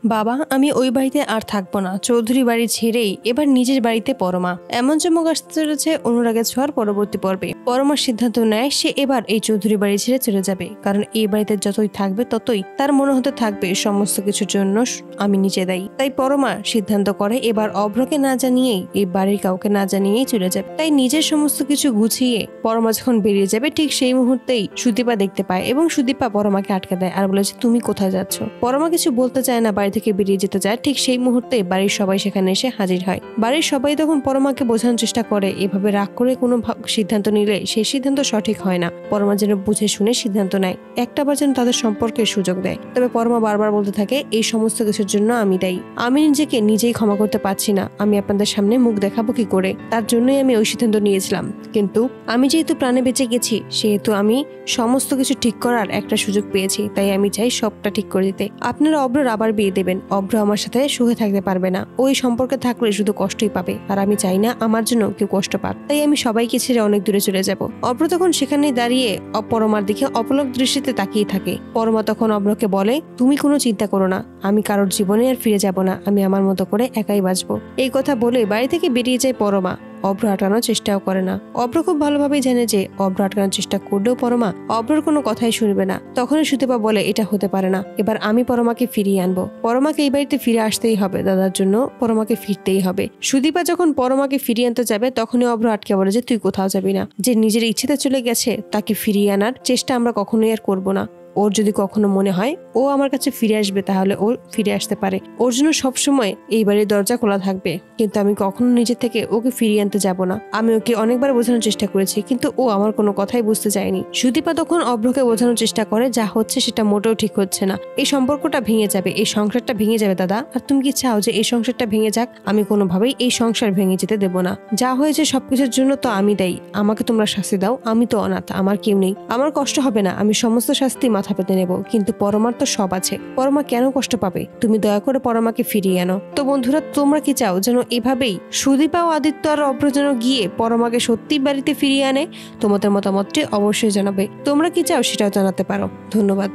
বাবা, আমি ওই বাড়িতে আর থাকবো না। চৌধুরী বাড়ি ছেড়েই এবার নিজের বাড়িতে পরমা। এমন চমক আসতে চলেছে অনুরাগের ছোঁয়ার পরবর্তী পর্বে। পরমার সিদ্ধান্ত নেয় সে এবার এই চৌধুরী বাড়ি ছেড়ে চলে যাবে, কারণ এই বাড়িতে যতই থাকবে ততই তার মনে হতে থাকবে সমস্ত কিছুর জন্য আমি নিজে দায়ী। তাই পরমা সিদ্ধান্ত করে এবার অভ্রকে না জানিয়েই, এই বাড়ির কাউকে না জানিয়েই চলে যাবে। তাই নিজের সমস্ত কিছু গুছিয়ে পরমা যখন বেরিয়ে যাবে, ঠিক সেই মুহূর্তেই সুদীপা দেখতে পায় এবং সুদীপা পরমাকে আটকে দেয় আর বলে যে তুমি কোথায় যাচ্ছ। পরমা কিছু বলতে চায় না, বাড়ি থেকে বেরিয়ে যেতে চায়। ঠিক সেই মুহূর্তে বাড়ির সবাই সেখানে এসে হাজির হয়। বাড়ির সবাই তখন পরমাকে বোঝানোর চেষ্টা করে এভাবে রাগ করে কোনো সিদ্ধান্ত নিলে সেই সিদ্ধান্ত সঠিক হয় না। পরমা যেন বুঝে শুনে সিদ্ধান্ত নেয়, একটাবার যেন তাদের সম্পর্কে সুযোগ দেয়। তবে পরমা বারবার বলতে থাকে এই সমস্ত কিছুর জন্য আমি দায়ী। আমি নিজেকে নিজেই ক্ষমা করতে পারছি না। আমি আপনাদের সামনে মুখ দেখাবো কি করে? তার জন্যই আমি ওই সিদ্ধান্ত নিয়েছিলাম। কিন্তু আমি যেহেতু প্রাণে বেঁচে গেছি, সেহেতু আমি সমস্ত কিছু ঠিক করার একটা সুযোগ পেয়েছি। তাই আমি চাই সবটা ঠিক করে দিতে। আপনারা অভ্রর আবার বিয়ে দেবেন। অভ্র আমার সাথে সুখে থাকতে পারবে না। ওই সম্পর্কে থাকলে শুধু কষ্টই পাবে, আর আমি চাই না আমার জন্য কেউ কষ্ট পাক। তাই আমি সবাইকে ছেড়ে অনেক দূরে চলে যাব। অভ্র তখন সেখানে দাঁড়িয়ে পরমার দিকে অপলক দৃষ্টিতে তাকিয়ে থাকে। পরমা তখন অভ্রকে বলে, তুমি কোনো চিন্তা করো না, আমি কারোর জীবনে আর ফিরে যাব না। আমি আমার মতো করে একাই বাঁচবো। এই কথা বলে বাড়ি থেকে বেরিয়ে যায় পরমা। অভ্র আটকানোর চেষ্টাও করে না। অভ্র খুব ভালোভাবেই জানে যে অভ্র আটকানোর চেষ্টা করলেও পরমা অভ্রর কোনো কথাই শুনবে না। তখনই সুদীপা বলে, এটা হতে পারে না, এবার আমি পরমাকে ফিরিয়ে আনবো। পরমাকে এই বাড়িতে ফিরে আসতেই হবে, দাদার জন্য পরমাকে ফিরতেই হবে। সুদীপা যখন পরমাকে ফিরিয়ে আনতে যাবে, তখনই অভ্র আটকে বলে যে তুই কোথাও যাবি না। যে নিজের ইচ্ছেতে চলে গেছে তাকে ফিরিয়ে আনার চেষ্টা আমরা কখনোই আর করবো না। ওর যদি কখনো মনে হয় ও আমার কাছে ফিরে আসবে, তাহলে ও ফিরে আসতে পারে। ওর জন্য সবসময় এই বাড়ির দরজা খোলা থাকবে। কিন্তু আমি কখনো নিজে থেকে ওকে ফিরিয়ে আনতে যাব না। আমি ওকে অনেকবার বোঝানোর চেষ্টা করেছি, কিন্তু ও আমার কোনো কথাই বুঝতে চায়নি। সুদীপা তখন অভ্রকে বোঝানোর চেষ্টা করে যা হচ্ছে সেটা মোটেও ঠিক হচ্ছে না। এই সম্পর্কটা ভেঙে যাবে, এই সংসারটা ভেঙে যাবে দাদা। আর তুমি কি চাও যে এই সংসারটা ভেঙে যাক? আমি কোনোভাবেই এই সংসার ভেঙে যেতে দেব না। যা হয়েছে সবকিছুর জন্য তো আমি দায়ী। আমাকে তোমরা শাস্তি দাও, আমি তো অনাথ, আমার কেউ নেই। আমার কষ্ট হবে না, আমি সমস্ত শাস্তি মাথা পেতে নেব। কিন্তু পরমার তো সব আছে, পরমা কেন কষ্ট পাবে? তুমি দয়া করে পরমাকে ফিরিয়ে আনো। তো বন্ধুরা, তোমরা কি চাও যেন এভাবেই সুদীপা ও আদিত্য আর অভ্র যেন গিয়ে পরমাকে সত্যি বাড়িতে ফিরিয়ে আনে? তোমাদের মতামতটি অবশ্যই জানাবে। তোমরা কি চাও সেটাও জানাতে পারো। ধন্যবাদ।